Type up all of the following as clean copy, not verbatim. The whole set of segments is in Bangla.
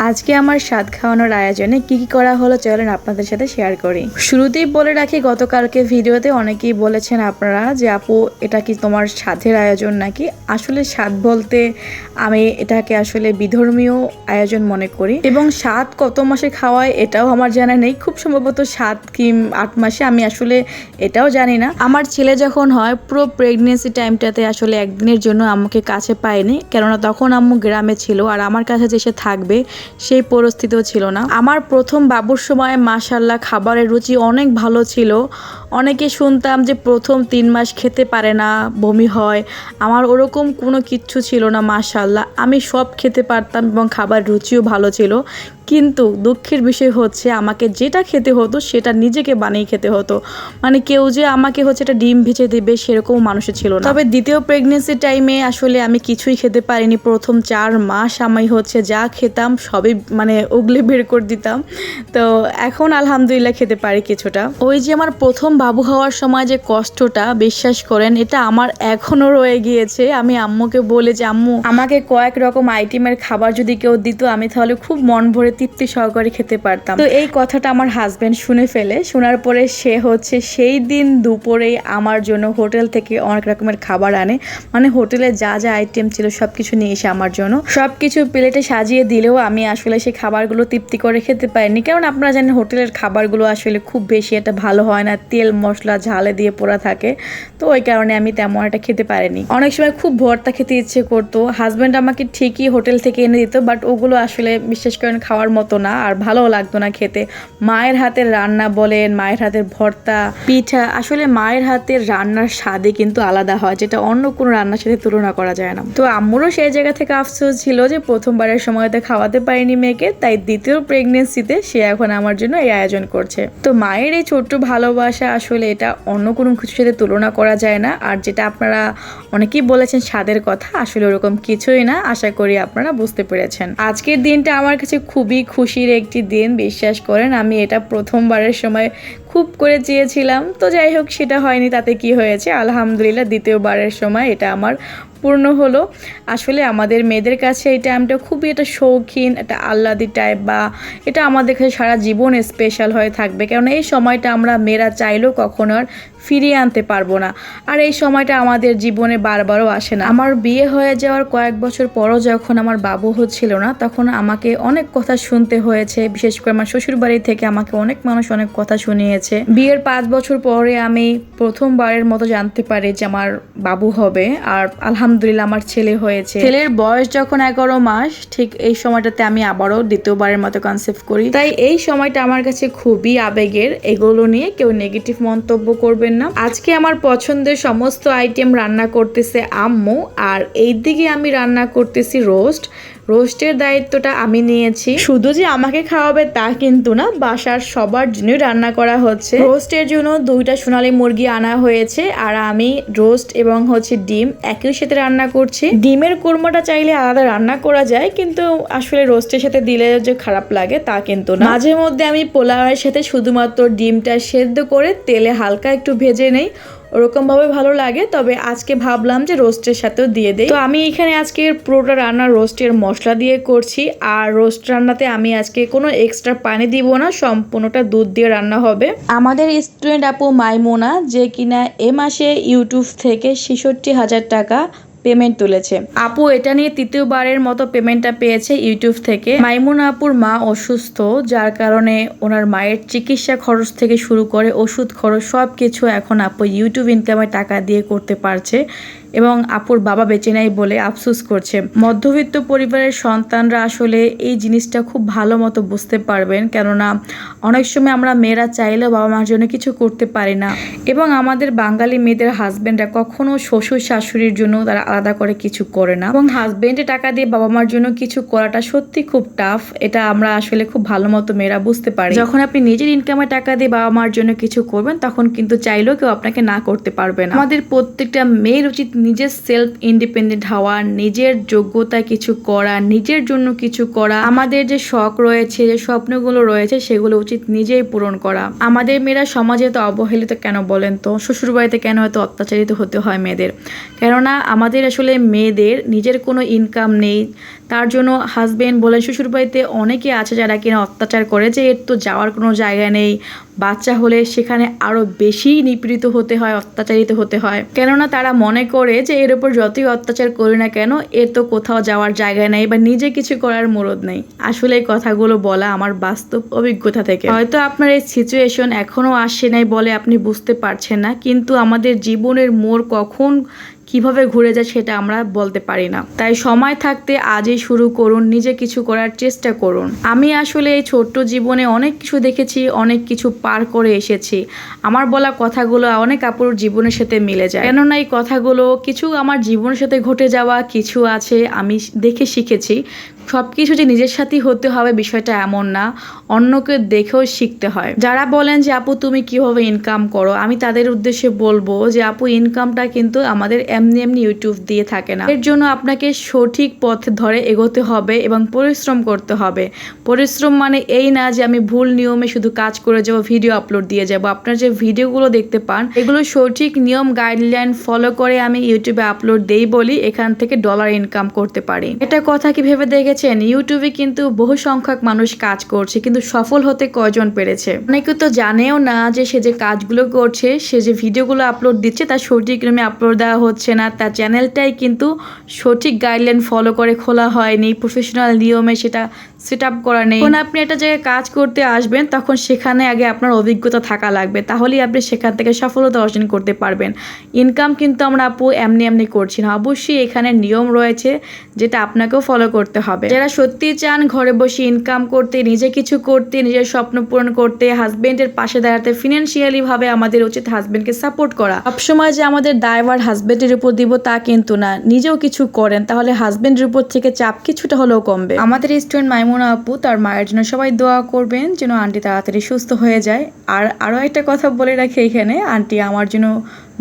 আজকে আমার স্বাদ খাওয়ানোর আয়োজনে কি কি করা হলো চলেন আপনাদের সাথে শেয়ার করি। শুরুতেই বলে রাখি, গতকালকে ভিডিওতে অনেকেই বলেছেন আপনারা যে আপু এটা কি তোমার স্বাদের আয়োজন নাকি। আসলে স্বাদ বলতে আমি এটাকে আসলে বিধর্মীয় আয়োজন মনে করি, এবং স্বাদ কত মাসে খাওয়ায় এটাও আমার জানা নেই। খুব সম্ভবত 7 কি 8 মাসে, আমি আসলে এটাও জানি না। আমার ছেলে যখন হয় পুরো প্রেগনেন্সি টাইমটাতে আসলে একদিনের জন্য আম্মুকে কাছে পাইনি, কেননা তখন আম্মু গ্রামে ছিল আর আমার কাছে যে সে থাকবে সেই পরিস্থিতিও ছিল না। আমার প্রথম বাবুর সময় মাশাআল্লাহ খাবারের রুচি অনেক ভালো ছিল। অনেকে শুনতাম যে প্রথম 3 মাস খেতে পারে না, বমি হয়। আমার ওরকম কোনো কিচ্ছু ছিল না মাশাআল্লাহ। আমি সব খেতে পারতাম এবং খাবার রুচিও ভালো ছিল। কিন্তু দুঃখের বিষয় হচ্ছে আমাকে যেটা খেতে হতো সেটা নিজেকে বানিয়ে খেতে হতো। মানে কেউ যে আমাকে হচ্ছে এটা ডিম ভেজে দেবে সেরকম মানুষের ছিল না। তবে দ্বিতীয় প্রেগনেন্সি টাইমে আসলে আমি কিছুই খেতে পারিনি। প্রথম 4 মাস আমি হচ্ছে যা খেতাম সবই মানে উগলে বের করে দিতাম। তো এখন আলহামদুলিল্লাহ খেতে পারি কিছুটা। ওই যে আমার প্রথম বাবু হওয়ার সময় যে কষ্টটা, বিশ্বাস করেন এটা আমার এখনও রয়ে গিয়েছে। আমি আম্মুকে বলে যে আম্মু আমাকে কয়েক রকম আইটেমের খাবার যদি কেউ দিত আমি তাহলে খুব মন ভরে তৃপ্তি সহকারে খেতে পারতাম। তো এই কথাটা আমার হাজব্যান্ড শুনে ফেলে। শোনার পরে সে হচ্ছে সেই দিন দুপুরে আমার জন্য হোটেল থেকে অনেক রকমের খাবার আনে। মানে হোটেলে যা যা আইটেম ছিল সব কিছু নিয়ে এসে আমার জন্য সব কিছু প্লেটে সাজিয়ে দিলেও আমি আসলে সেই খাবারগুলো তৃপ্তি করে খেতে পারিনি। কারণ আপনারা জানেন হোটেলের খাবারগুলো আসলে খুব বেশি একটা ভালো হয় না, তেল মশলা ঝালে দিয়ে পোড়া থাকে। তো ওই কারণে আমি তেমন একটা খেতে পারিনি। অনেক সময় খুব ভর্তা খেতে ইচ্ছে করতো। হাজব্যান্ড আমাকে ঠিকই হোটেল থেকে এনে দিত, বাট ওগুলো আসলে বিশেষ করে খাওয়ার মতো না, আর ভালোও লাগতো না খেতে। মায়ের হাতের রান্না বলেন, মায়ের হাতের ভর্তা, পিঠা, আসলে মায়ের হাতের রান্নার স্বাদই কিন্তু আলাদা হয়, যেটা অন্য কোনো রান্নার সাথে তুলনা করা যায় না। তো আম্মুরও সেই জায়গা থেকে আফসোস ছিল যে প্রথমবারের সময়তে খাওয়াতে পারিনি মেয়েকে, তাই দ্বিতীয় প্রেগনেন্সিতে সে এখন আমার জন্য এই আয়োজন করছে। তো মায়ের এই ছোট্ট ভালোবাসা আসলে এটা অন্য কোনো কিছুর সাথে তুলনা করা যায় না। আর যেটা আপনারা অনেকেই বলেছেন স্বাদের কথা, আসলে ওরকম কিছুই না। আশা করি আপনারা বুঝতে পেরেছেন। আজকের দিনটা আমার কাছে খুবই খুশির একটি দিন, বিশ্বাস করেন। আমি এটা প্রথমবারের সময় খুব করে চেয়েছিলাম, তো যাই হোক সেটা হয়নি, তাতে কি হয়েছে, আলহামদুলিল্লাহ দ্বিতীয়বারের সময় এটা আমার পূর্ণ হলো। আসলে আমাদের মেয়েদের কাছে এই টাইমটা খুবই একটা শৌখিন, একটা আহ্লাদি টাইপ, বা এটা আমাদের কাছে সারা জীবন স্পেশাল হয়ে থাকবে। কারণ এই সময়টা আমরা মেয়েরা চাইলেও কখনো আর ফিরিয়ে আনতে পারবো না। আর এই সময়টা আমাদের জীবনে বারবারও আসে না। আমার বিয়ে হয়ে যাওয়ার কয়েক বছর পরও যখন আমার বাবু হচ্ছিল না, তখন আমাকে অনেক কথা শুনতে হয়েছে। বিশেষ করে আমার শ্বশুর বাড়ি থেকে আমাকে অনেক মানুষ অনেক কথা শুনিয়েছে। বিয়ের 5 বছর পরে আমি প্রথমবারের মতো জানতে পারি যে আমার বাবু হবে, আর আলহামদুলিল্লাহ আমার ছেলে হয়েছে। ছেলের বয়স যখন 11 মাস, ঠিক এই সময়টাতে আমি আবারও দ্বিতীয়বারের মতো কনসেপ্ট করি। তাই এই সময়টা আমার কাছে খুবই আবেগের। এগুলো নিয়ে কেউ নেগেটিভ মন্তব্য করবেন না। আজকে আমার পছন্দের সমস্ত আইটেম রান্না করতেছে আম্মু, আর এই দিকে আমি রান্না করতেছি রোস্টের দায়িত্বটা আমি নিয়েছি। শুধু যে আমাকে খাওয়াবে তা কিন্তু না, বাসার সবার জন্যই রান্না করা হচ্ছে। রোস্টের জন্য 2টা সোনালী মুরগি আনা হয়েছে, আর আমি রোস্ট এবং হচ্ছে ডিম একই সাথে রান্না করছি। ডিমের কোরমাটা চাইলে আলাদা রান্না করা যায়, কিন্তু আসলে রোস্টের সাথে দিলে যে খারাপ লাগে তা কিন্তু না। মাঝে মধ্যে আমি পোলাওয়ের সাথে শুধুমাত্র ডিমটা সেদ্ধ করে তেলে হালকা একটু ভেজে নেই, ওরকম ভাবে ভালো লাগে। তবে আজকে ভাবলাম যে রোস্টের সাথেও দিয়ে দেই। তো আমি এখানে আজকে পুরোটা রান্না রোস্টের মশলা দিয়ে করছি। আর রোস্ট রান্নাতে আমি আজকে কোনো এক্সট্রা পানি দিব না, সম্পূর্ণটা দুধ দিয়ে রান্না হবে। আমাদের স্টুডেন্ট আপু মাইমুনা, যে কিনা এ মাসে ইউটিউব থেকে 66,000 টাকা পেমেন্ট তুলেছে। আপু এটা নিয়ে তৃতীয়বারের মতো পেমেন্টটা পেয়েছে ইউটিউব থেকে। মাইমুনা আপুর মা অসুস্থ, যার কারণে ওনার মায়ের চিকিৎসা খরচ থেকে শুরু করে ওষুধ খরচ সব কিছু এখন আপু ইউটিউব ইনকামের টাকা দিয়ে করতে পারছে, এবং আপুর বাবা বেঁচে নাই বলে আফসোস করছে। মধ্যবিত্ত পরিবারের সন্তানরা আসলে এই জিনিসটা খুব ভালো মতো বুঝতে পারবেন, কেননা অনেক সময় আমরা মেয়েরা চাইলেও বাবা মার জন্য কিছু করতে পারি না। এবং আমাদের বাঙালি মেয়েদের হাজব্যান্ডরা কখনো শ্বশুর শাশুড়ির জন্য তারা আলাদা করে কিছু করে না, এবং হাজব্যান্ডের টাকা দিয়ে বাবা মার জন্য কিছু করাটা সত্যি খুব টাফ। এটা আমরা আসলে খুব ভালো মতো মেয়েরা বুঝতে পারি। যখন আপনি নিজের ইনকামের টাকা দিয়ে বাবা মার জন্য কিছু করবেন, তখন কিন্তু চাইলেও কেউ আপনাকে না করতে পারবে না। আমাদের প্রত্যেকটা মেয়ের উচিত নিজের সেলফ ইন্ডিপেন্ডেন্ট হওয়া, নিজের যোগ্যতায় কিছু করা, নিজের জন্য কিছু করা। আমাদের যে শখ রয়েছে, যে স্বপ্নগুলো রয়েছে, সেগুলো উচিত নিজেই পূরণ করা। আমাদের মেয়েরা সমাজে তো অবহেলিত কেন বলেন তো? শ্বশুর বাড়িতে কেন এত অত্যাচারিত হতে হয় মেয়েদের? কেননা আমাদের আসলে মেয়েদের নিজের কোনো ইনকাম নেই, তার জন্য হাজবেন্ড বলে শ্বশুরবাড়িতে অনেকে আছে যারা কিনা অত্যাচার করে যে এর তো যাওয়ার কোনো জায়গা নেই, বাচ্চা হলে সেখানে আরও বেশি নিপীড়িত হতে হয়, অত্যাচারিত হতে হয়। কেননা তারা মনে করে যে এর উপর যতই অত্যাচার করি না কেন এর তো কোথাও যাওয়ার জায়গা নেই বা নিজে কিছু করার মুরদ নেই। আসলে এই কথাগুলো বলা আমার বাস্তব অভিজ্ঞতা থেকে। হয়তো আপনার এই সিচুয়েশন এখনও আসে নাই বলে আপনি বুঝতে পারছেন না, কিন্তু আমাদের জীবনের মোড় কখন কিভাবে ঘুরে যায় সেটা আমরা বলতে পারি না। তাই সময় থাকতে আজই শুরু করুন, নিজে কিছু করার চেষ্টা করুন। আমি আসলে এই ছোট্ট জীবনে অনেক কিছু দেখেছি, অনেক কিছু পার করে এসেছি। আমার বলা কথাগুলো অনেক আপুর জীবনের সাথে মিলে যায়, কেননা এই কথাগুলো কিছু আমার জীবনের সাথে ঘটে যাওয়া, কিছু আছে আমি দেখে শিখেছি। সব কিছু যে নিজের সাথেই হতে হবে বিষয়টা এমন না, অন্যকে দেখেও শিখতে হয়। যারা বলেন যে আপু তুমি কিভাবে ইনকাম করো, আমি তাদের উদ্দেশ্যে বলবো যে আপু ইনকামটা কিন্তু আমাদের এমনি এমনি ইউটিউব দিয়ে থাকে না। এর জন্য আপনাকে সঠিক পথ ধরে এগোতে হবে এবং পরিশ্রম করতে হবে। পরিশ্রম মানে এই না যে আমি ভুল নিয়মে শুধু কাজ করে যাবো, ভিডিও আপলোড দিয়ে যাবো। আপনার যে ভিডিওগুলো দেখতে পান এগুলো সঠিক নিয়ম গাইডলাইন ফলো করে আমি ইউটিউবে আপলোড দেই বলি এখান থেকে ডলার ইনকাম করতে পারি। এটা কথা কি ভেবে দেখেছেন? ইউটিউবে কিন্তু বহু সংখ্যক মানুষ কাজ করছে, কিন্তু সফল হতে কয়জন পেরেছে? অনেকে তো জানেও না যে সে যে কাজগুলো করছে, সে যে ভিডিওগুলো আপলোড দিচ্ছে তার সঠিক নিয়মে আপলোড দেওয়া হচ্ছে না, তার চ্যানেলটাই কিন্তু সঠিক গাইডলাইন ফলো করে খোলা হয়নি, প্রফেশনাল নিয়মে সেটা সেট আপ করা নেই। যখন আপনি একটা জায়গায় কাজ করতে আসবেন তখন সেখানে আগে আপনার অভিজ্ঞতা থাকা লাগবে, তাহলেই আপনি সেখান থেকে সফলতা অর্জন করতে পারবেন। ইনকাম কিন্তু আমরা আপু এমনি এমনি করছি না, অবশ্যই এখানে নিয়ম রয়েছে যেটা আপনাকেও ফলো করতে হবে। যারা সত্যি চান ঘরে বসে ইনকাম করতে, নিজে কিছু করতে, নিজের স্বপ্ন পূরণ করতে, হাজবেন্ডের পাশে দাঁড়াতে, ফিনান্সিয়ালি ভাবে আমাদের উচিত হাজবেন্ডকে সাপোর্ট করা। সবসময় যে আমাদের দায়ভার হাজবেন্ডের উপর দিব তা কিন্তু না, নিজেও কিছু করেন তাহলে হাজবেন্ডের উপর থেকে চাপ কিছুটা হলেও কমবে। আমাদের স্টুডেন্ট মাইমুনা আপু তার মায়ের জন্য সবাই দোয়া করবেন যেন আন্টি তাড়াতাড়ি সুস্থ হয়ে যায়। আর আরও একটা কথা বলে রাখি এখানে, আন্টি আমার জন্য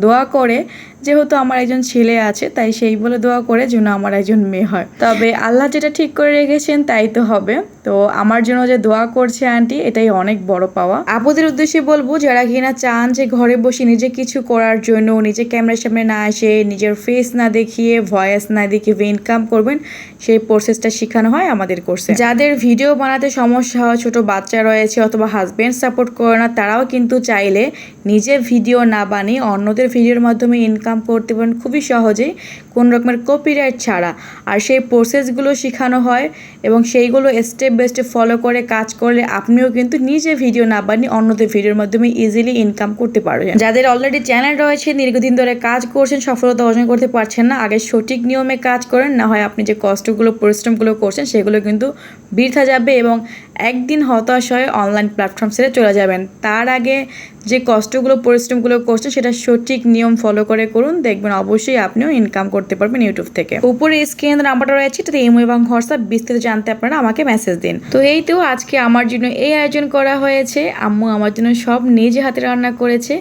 দোয়া করে, যেহেতু আমার একজন ছেলে আছে তাই সেই বলে দোয়া করে যেন আমার একজন মেয়ে হয়। তবে আল্লাহ যেটা ঠিক করে রেখেছেন তাই তো হবে। তো আমার জন্য যে দোয়া করছে আন্টি এটাই অনেক বড় পাওয়া। আপুদের উদ্দেশ্যে বলবো যারা কিনা চান যে ঘরে বসে নিজে কিছু করার জন্য, নিজে ক্যামেরার সামনে না এসে, নিজের ফেস না দেখিয়ে, ভয়েস না দেখিয়ে ইনকাম করবেন, সেই প্রসেসটা শেখানো হয় আমাদের কোর্সে। যাদের ভিডিও বানাতে সমস্যা হয়, ছোট বাচ্চা রয়েছে অথবা হাজবেন্ড সাপোর্ট করে না, তারাও কিন্তু চাইলে নিজে ভিডিও না বানিয়ে অন্যদের ভিডিওর মাধ্যমে ইনকাম করতে পারেন খুবই সহজেই, কোনো রকমের কপিরাইট ছাড়া। আর সেই প্রসেসগুলো শেখানো হয় এবং সেইগুলো স্টেপ বাই স্টেপ ফলো করে কাজ করলে আপনিও কিন্তু নিজে ভিডিও না বানিয়ে অন্যদের ভিডিওর মাধ্যমে ইজিলি ইনকাম করতে পারবেন। যাদের অলরেডি চ্যানেল রয়েছে, দীর্ঘদিন ধরে কাজ করছেন, সফলতা অর্জন করতে পারছেন না, আগে সঠিক নিয়মে কাজ করেন, না হয় আপনি যে কষ্টগুলো পরিশ্রমগুলো করছেন সেগুলো কিন্তু বৃথা যাবে এবং একদিন হতাশ হয়ে অনলাইন প্ল্যাটফর্ম ছেড়ে চলে যাবেন। তার আগে যে কষ্টগুলো পরিশ্রমগুলো করছেন সেটা সঠিক নিয়ম ফলো করে করুন, দেখবেন অবশ্যই আপনিও ইনকাম করতে পারবেন ইউটিউব থেকে। উপরে স্ক্রিনে নাম্বারটা রয়েছে, এটাতে ইমো এবং হোয়াটসঅ্যাপ বিস্তারিত জানতে আপনারা আমাকে মেসেজ দিন। তো এই তো আজকে আমার জন্য এই আয়োজন করা হয়েছে, আম্মু আমার জন্য সব নিজে হাতে রান্না করেছে।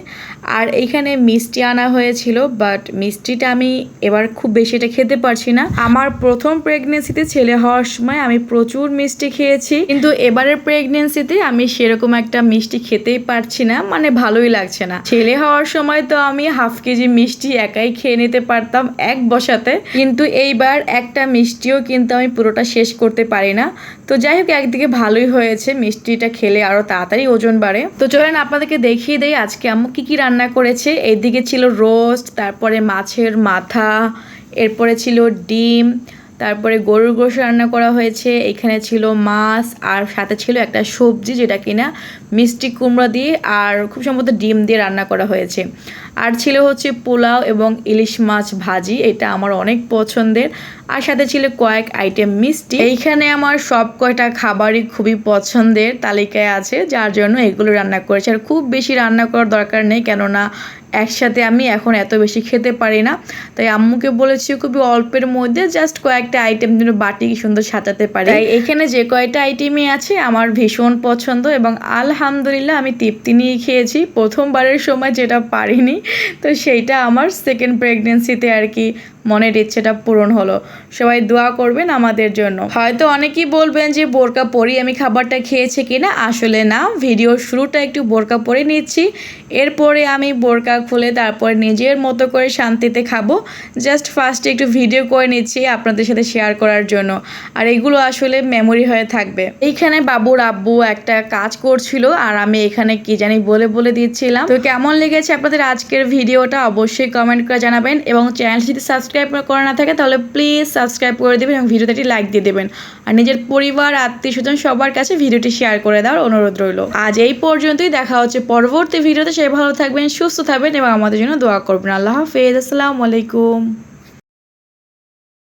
আর এইখানে মিষ্টি আনা হয়েছিল, বাট মিষ্টিটা আমি এবার খুব বেশি এটা খেতে পারছি না। আমার প্রথম প্রেগনেন্সিতে ছেলে হওয়ার সময় আমি প্রচুর মিষ্টি খেয়েছি, কিন্তু এবারের প্রেগনেন্সিতে আমি সেরকম একটা মিষ্টি খেতেই পারছি না, মানে ভালোই লাগছে না। ছেলে হওয়ার সময় তো আমি হাফ কেজি মিষ্টি একাই খেয়ে নিতে পারতাম এক বসাতে, কিন্তু এইবার একটা মিষ্টিও কিন্তু আমি পুরোটা শেষ করতে পারি না। তো যাই হোক, একদিকে ভালোই হয়েছে, মিষ্টিটা খেলে আরো তাড়াতাড়ি ওজন বাড়ে। তো চলেন আপনাদেরকে দেখিয়ে দেই আজকে আম্মু কি কি রান্না করেছে। এইদিকে ছিল রোস্ট, তারপরে মাছের মাথা, এরপরে ছিল ডিম, তারপরে গরুর গোশত রান্না করা হয়েছে, এখানে ছিল মাছ, আর সাথে ছিল একটা সবজি যেটা কিনা মিষ্টি কুমড়া দিয়ে আর খুব সম্ভবত ডিম দিয়ে রান্না করা হয়েছে। আর ছিল হচ্ছে পোলাও এবং ইলিশ মাছ ভাজি, এটা আমার অনেক পছন্দের। আর সাথে ছিল কয়েক আইটেম মিষ্টি। এইখানে আমার সব কয়টা খাবারই খুবই পছন্দের তালিকায় আছে, যার জন্য এগুলো রান্না করেছি। আর খুব বেশি রান্না করার দরকার নেই, কেননা একসাথে আমি এখন এত বেশি খেতে পারি না, তাই আম্মুকে বলেছি খুবই অল্পের মধ্যে জাস্ট কয়েকটা আইটেম যেন বাটি সুন্দর সাজাতে পারি। তাই এখানে যে কয়টা আইটেমই আছে আমার ভীষণ পছন্দ এবং আলহামদুলিল্লাহ আমি তৃপ্তি নিয়ে খেয়েছি। প্রথমবারের সময় যেটা পারিনি, তো সেইটা আমার সেকেন্ড প্রেগনেন্সিতে আর কি মনের ইচ্ছেটা পূরণ হলো। সবাই দোয়া করবেন আমাদের জন্য। হয়তো অনেকেই বলবেন যে বোরকা পরেই আমি খাবারটা খেয়েছি কিনা, আসলে না, ভিডিওর শুরুটা একটু বোরকা পরে নিচ্ছি, এরপরে আমি বোরকা খুলে তারপর নিজের মতো করে শান্তিতে খাবো। জাস্ট ফার্স্টে একটু ভিডিও করে নিচ্ছি আপনাদের সাথে শেয়ার করার জন্য, আর এগুলো আসলে মেমোরি হয়ে থাকবে। এইখানে বাবুর আব্বু একটা কাজ করছিল আর আমি এখানে কি জানি বলে দিচ্ছিলাম। তো কেমন লেগেছে আপনাদের আজকের ভিডিওটা অবশ্যই কমেন্ট করে জানাবেন, এবং চ্যানেল যদি সাবস্ক্রাইব করা না থাকে তাহলে প্লিজ সাবস্ক্রাইব করে দেবেন এবং ভিডিওতে একটি লাইক দিয়ে দেবেন, আর নিজের পরিবার আত্মীয় স্বজন সবার কাছে ভিডিওটি শেয়ার করে দেওয়ার অনুরোধ রইল। আজ এই পর্যন্তই, দেখা হচ্ছে পরবর্তী ভিডিওতে। সে ভালো থাকবেন, সুস্থ থাকবেন এবং আমাদের জন্য দোয়া করবেন। আল্লাহ হাফেজ, আসসালামু আলাইকুম।